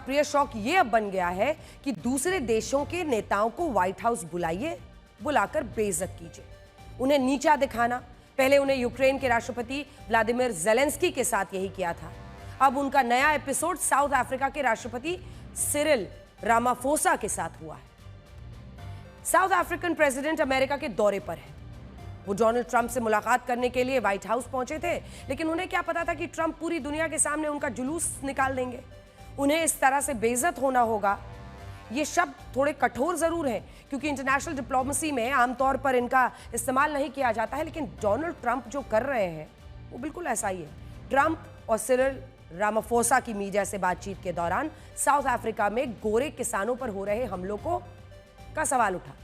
प्रिय शौक ये अब बन गया है कि दूसरे देशों के नेताओं को व्हाइट हाउस बुलाइए, बुलाकर बेइज्जत कीजिए, उन्हें नीचा दिखाना। पहले उन्हें यूक्रेन के राष्ट्रपति व्लादिमीर ज़ेलेंस्की के साथ यही किया था। अब उनका नया एपिसोड साउथ अफ्रीका के राष्ट्रपति सिरिल रामाफोसा के साथ हुआ है। साउथ अफ्रीकन प्रेसिडेंट अमेरिका के दौरे पर है। वो डोनाल्ड ट्रंप से मुलाकात करने के लिए व्हाइट हाउस पहुंचे थे, लेकिन उन्हें क्या पता था कि ट्रंप पूरी दुनिया के सामने उनका जुलूस निकाल देंगे। उन्हें इस तरह से बेइज्जत होना होगा। ये शब्द थोड़े कठोर जरूर हैं, क्योंकि इंटरनेशनल डिप्लोमेसी में आमतौर पर इनका इस्तेमाल नहीं किया जाता है, लेकिन डोनाल्ड ट्रंप जो कर रहे हैं वो बिल्कुल ऐसा ही है। ट्रंप और सिरिल रामाफोसा की मीडिया से बातचीत के दौरान साउथ अफ्रीका में गोरे किसानों पर हो रहे हमलों का सवाल उठा।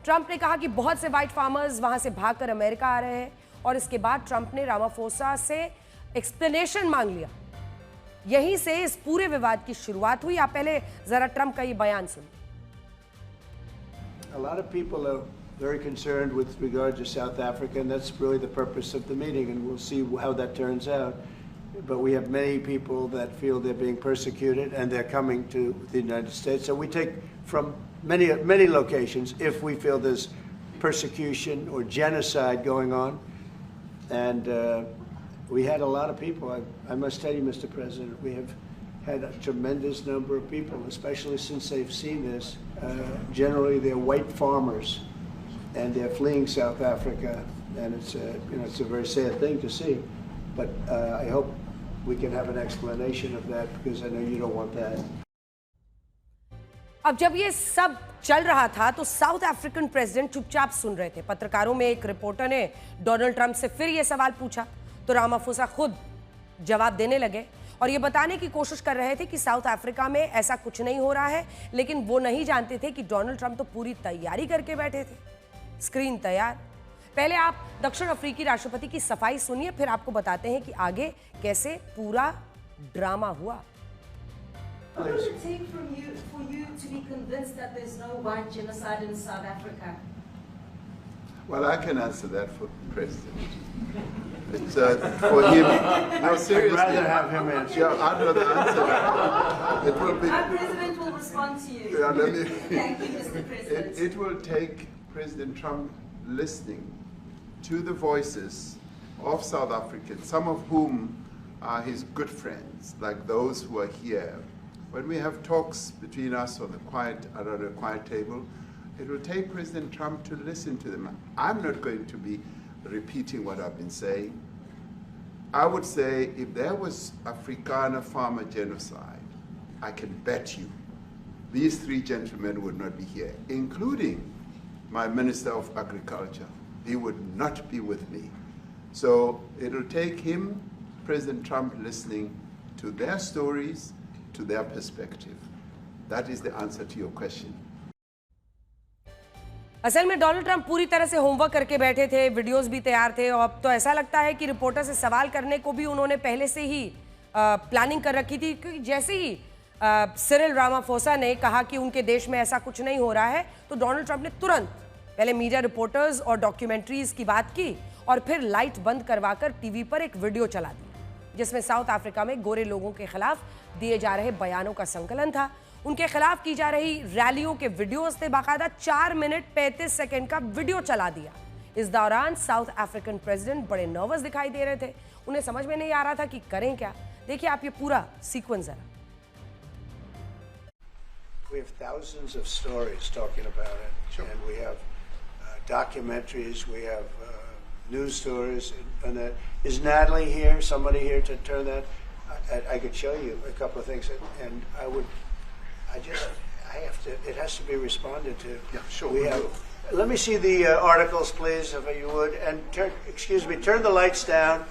ट्रंप ने कहा कि बहुत से व्हाइट फार्मर्स वहां से भागकर अमेरिका आ रहे हैं, और इसके बाद ट्रंप ने रामाफोसा से एक्सप्लेनेशन मांग लिया। यहीं से इस पूरे विवाद की शुरुआत हुई। आप पहले जरा ट्रंप का ये बयान सुनिए। A lot of people are very concerned with regard to South Africa, and that's really the purpose of the meeting, and we'll see how that turns out. But we have many people that feel they're being persecuted, and they're coming to the United States. So we take from many locations if we feel there's persecution or genocide going on. And we had a lot of people. I must tell you, Mr. President, we have had a tremendous number of people, especially since they've seen this. Generally, they're white farmers, and they're fleeing South Africa, and it's it's a very sad thing to see. But I hope we can have an explanation of that, because I know you don't want that. अब जब ये सब चल रहा था तो south African president चुपचाप सुन रहे थे। पत्रकारों में एक रिपोर्टर ने डोनाल्ड ट्रंप से फिर ये सवाल पूछा, तो रामाफोसा खुद जवाब देने लगे और ये बताने की कोशिश कर रहे थे कि साउथ अफ्रीका में ऐसा कुछ नहीं हो रहा है, लेकिन वो नहीं जानते थे कि डोनाल्ड ट्रंप तो पूरी तैयारी करके बैठे थे, स्क्रीन तैयार। पहले आप दक्षिण अफ्रीकी राष्ट्रपति की सफाई सुनिए, फिर आपको बताते हैं कि आगे कैसे पूरा ड्रामा हुआ। What would it take for you to be convinced that there's no white genocide in South Africa? Well, I can answer that for the president. It's for him. No, seriously. I'd rather have him answer. Yeah, I'd rather answer that. It will be. Our president will respond to you. Yeah, let me. Thank you, Mr. President. It will take President Trump listening to the voices of South Africans, some of whom are his good friends, like those who are here. When we have talks between us on around a quiet table, it will take President Trump to listen to them. I'm not going to be repeating what I've been saying. I would say if there was Afrikaner farmer genocide, I can bet you these three gentlemen would not be here, including my Minister of Agriculture. He would not be with me. So it'll take him, President Trump, listening to their stories, to their perspective. That is the answer to your question. असल में Donald Trump पूरी तरह से homework करके बैठे थे, videos भी तैयार थे, और अब तो ऐसा लगता है कि रिपोर्टर से सवाल करने को भी उन्होंने पहले से ही प्लानिंग कर रखी थी, क्योंकि जैसे ही सिरिल रामाफोसा ने कहा कि उनके देश में ऐसा कुछ नहीं हो रहा है, तो डोनाल्ड ट्रंप ने तुरंत पहले मीडिया रिपोर्टर्स और डॉक्यूमेंट्रीज की बात की, और फिर लाइट बंद करवाकर टीवी पर एक वीडियो चला दी, जिसमें साउथ अफ्रीका में गोरे लोगों के खिलाफ दिए जा रहे बयानों का संकलन था। उनके खिलाफ की जा रही रैलियों के वीडियोस थे। बाकायदा 4 मिनट 35 सेकंड का वीडियो चला दिया। इस दौरान साउथ अफ्रीकन प्रेसिडेंट बड़े नर्वस दिखाई दे रहे थे, उन्हें समझ में नहीं आ रहा था कि करें क्या। देखिए आप ये पूरा सीक्वेंस है। We have thousands of stories talking about it, sure. And we have documentaries, we have news stories, and that. Is Natalie here? Somebody here to turn that? I could show you a couple of things, and I have to. It has to be responded to. Yeah, sure. We have. Let me see the articles, please, if you would, and turn the lights down.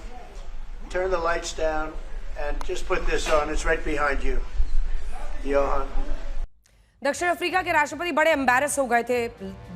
Turn the lights down, and just put this on. It's right behind you, Johan. दक्षिण Africa के राष्ट्रपति बड़े embarrass हो गए थे,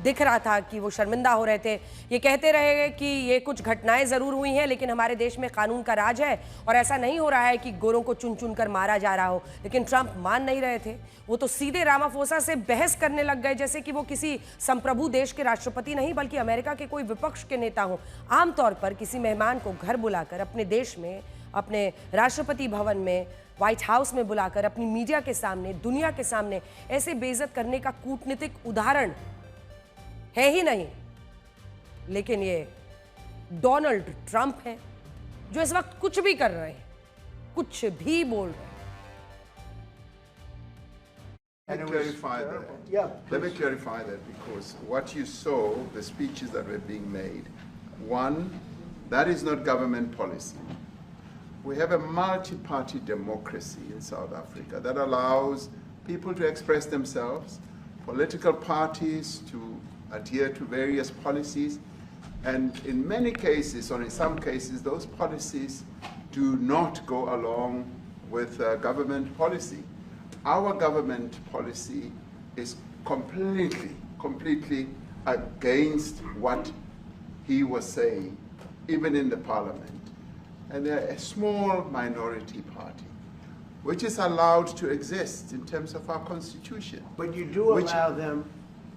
दिख रहा था कि वो शर्मिंदा हो रहे थे। ये कहते रहे कि ये कुछ घटनाएं जरूर हुई हैं, लेकिन हमारे देश में कानून का राज है और ऐसा नहीं हो रहा है कि गोरों को चुन चुन कर मारा जा रहा हो। लेकिन ट्रंप मान नहीं रहे थे। वो तो सीधे रामाफोसा से बहस करने लग गए, जैसे कि वो किसी संप्रभु देश के राष्ट्रपति नहीं, बल्कि अमेरिका के कोई विपक्ष के नेता हो। आमतौर पर किसी मेहमान को घर बुलाकर अपने देश में, अपने राष्ट्रपति भवन में व्हाइट हाउस में बुलाकर अपनी मीडिया के सामने, दुनिया के सामने ऐसे बेइज्जत करने का कूटनीतिक उदाहरण है ही नहीं। लेकिन ये डोनाल्ड ट्रंप हैं जो इस वक्त कुछ भी कर रहे हैं, कुछ भी बोल रहे हैं। Let me clarify that. Yeah, Let me clarify that, because what you saw, the speeches that were being made, one, that is not government policy. We have a multi-party democracy in South Africa that allows people to express themselves, political parties to adhere to various policies, and in many cases, or in some cases, those policies do not go along with government policy. Our government policy is completely against what he was saying, even in the parliament. And they're a small minority party, which is allowed to exist in terms of our constitution. but you do allow them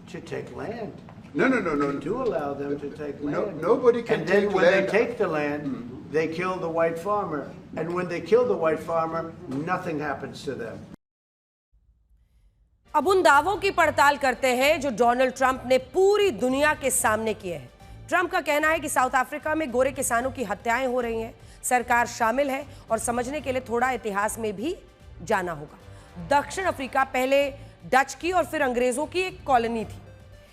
to take land. No. You do allow them to take land. Nobody can and then take when land. they take the land, they kill the white farmer. And when they kill the white farmer, nothing happens to them. अब उन दावों की पड़ताल करते हैं जो Donald Trump ने पूरी दुनिया के सामने किए हैं। ट्रंप का कहना है कि साउथ अफ्रीका में गोरे किसानों की हत्याएं हो रही हैं, सरकार शामिल है और समझने के लिए थोड़ा इतिहास में भी जाना होगा। दक्षिण अफ्रीका पहले डच की और फिर अंग्रेजों की एक कॉलोनी थी।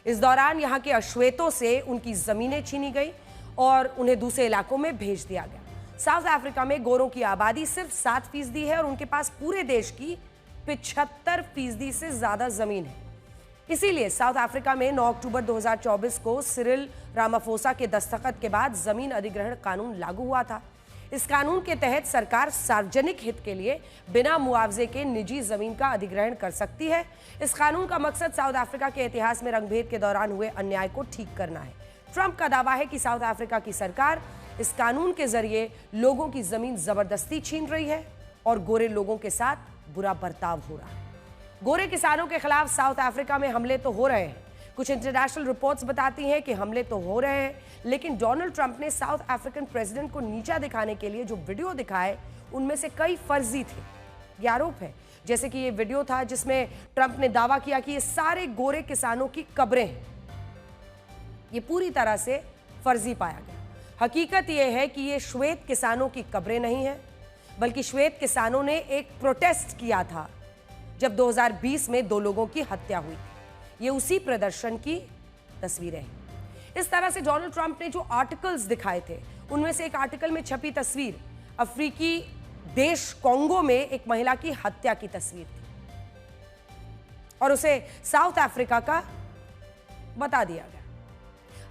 इस दौरान यहाँ के अश्वेतों से उनकी जमीनें छीनी गई और उन्हें दूसरे इलाकों में भेज दिया गया। साउथ अफ्रीका में गोरों की आबादी सिर्फ 7% है और उनके पास पूरे देश की 75% से ज्यादा जमीन है। इसीलिए साउथ अफ्रीका में 9 अक्टूबर 2024 को सिरिल रामाफोसा के दस्तखत के बाद जमीन अधिग्रहण कानून लागू हुआ था। इस कानून के तहत सरकार सार्वजनिक हित के लिए बिना मुआवजे के निजी जमीन का अधिग्रहण कर सकती है। इस कानून का मकसद साउथ अफ्रीका के इतिहास में रंगभेद के दौरान हुए अन्याय को ठीक करना है। ट्रंप का दावा है कि साउथ अफ्रीका की सरकार इस कानून के जरिए लोगों की जमीन जबरदस्ती छीन रही है और गोरे लोगों के साथ बुरा बर्ताव हो रहा है। गोरे किसानों के खिलाफ साउथ अफ्रीका में हमले तो हो रहे हैं। कुछ इंटरनेशनल रिपोर्ट्स बताती हैं कि हमले तो हो रहे हैं, लेकिन डोनाल्ड ट्रंप ने साउथ अफ्रीकन प्रेसिडेंट को नीचा दिखाने के लिए जो वीडियो दिखाए उनमें से कई फर्जी थे। ये आरोप है, जैसे कि ये वीडियो था जिसमें ट्रंप ने दावा किया कि ये सारे गोरे किसानों की कब्रें हैं। ये पूरी तरह से फर्जी पाया गया। हकीकत यह है कि ये श्वेत किसानों की कब्रें नहीं हैं, बल्कि श्वेत किसानों ने एक प्रोटेस्ट किया था जब 2020 में 2 लोगों की हत्या हुई थी। ये उसी प्रदर्शन की तस्वीरें हैं। इस तरह से डोनाल्ड ट्रंप ने जो आर्टिकल्स दिखाए थे, उनमें से एक आर्टिकल में छपी तस्वीर अफ्रीकी देश कोंगो में एक महिला की हत्या की तस्वीर थी और उसे साउथ अफ्रीका का बता दिया गया।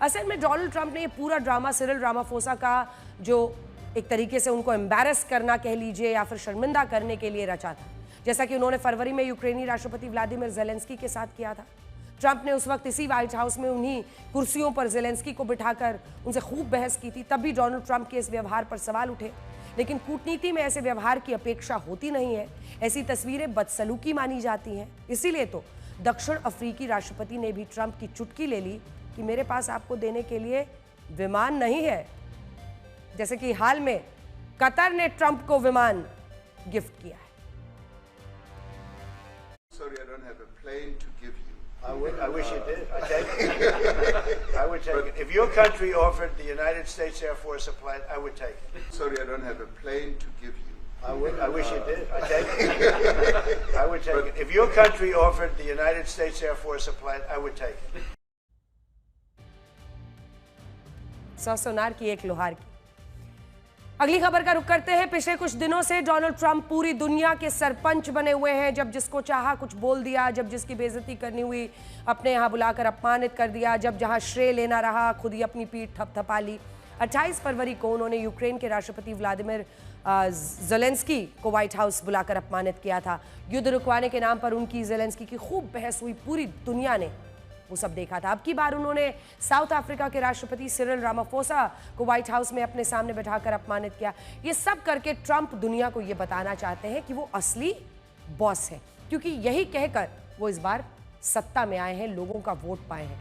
असल में डोनाल्ड ट्रंप ने ये पूरा ड्रामा सिरिल रामाफोसा का जो एक तरीके से उनको एम्बैरस करना कह लीजिए या फिर शर्मिंदा करने के लिए रचा था, जैसा कि उन्होंने फरवरी में यूक्रेनी राष्ट्रपति व्लादिमीर ज़ेलेंस्की के साथ किया था। ट्रंप ने उस वक्त इसी व्हाइट हाउस में उन्हीं कुर्सियों पर ज़ेलेंस्की को बिठाकर उनसे खूब बहस की थी। तब भी डोनाल्ड ट्रंप के इस व्यवहार पर सवाल उठे, लेकिन कूटनीति में ऐसे व्यवहार की अपेक्षा होती नहीं है। ऐसी तस्वीरें बदसलूकी मानी जाती हैं। इसीलिए तो दक्षिण अफ्रीकी राष्ट्रपति ने भी ट्रंप की चुटकी ले ली कि मेरे पास आपको देने के लिए विमान नहीं है, जैसे कि हाल में कतर ने ट्रंप को विमान गिफ्ट किया है। Sorry, I don't have a plane to give you. I wish you did. I take it. I would take it. If your country offered the United States Air Force a plane, I would take it. Sorry, I don't have a plane to give you. I wish you did. I take it. I would take it. If your country offered the United States Air Force a plane, I would take it. 100 सोनार की एक लोहार की। अगली खबर का रुख करते हैं। पिछले कुछ दिनों से डोनाल्ड ट्रंप पूरी दुनिया के सरपंच बने हुए हैं। जब जिसको चाहा कुछ बोल दिया, जब जिसकी बेइज्जती करनी हुई अपने यहाँ बुलाकर अपमानित कर दिया, जब जहाँ श्रेय लेना रहा खुद ही अपनी पीठ थपथपा ली। 28 फरवरी को उन्होंने यूक्रेन के राष्ट्रपति व्लादिमीर ज़ेलेंस्की को व्हाइट हाउस बुलाकर अपमानित किया था। युद्ध रुकवाने के नाम पर उनकी ज़ेलेंस्की की खूब बहस हुई, पूरी दुनिया ने वो सब देखा था। अब की बार उन्होंने साउथ अफ्रीका के राष्ट्रपति सिरिल रामाफोसा को व्हाइट हाउस में अपने सामने बैठाकर अपमानित किया। ये सब करके ट्रंप दुनिया को ये बताना चाहते हैं कि वो असली बॉस है, क्योंकि यही कहकर वो इस बार सत्ता में आए हैं, लोगों का वोट पाए हैं।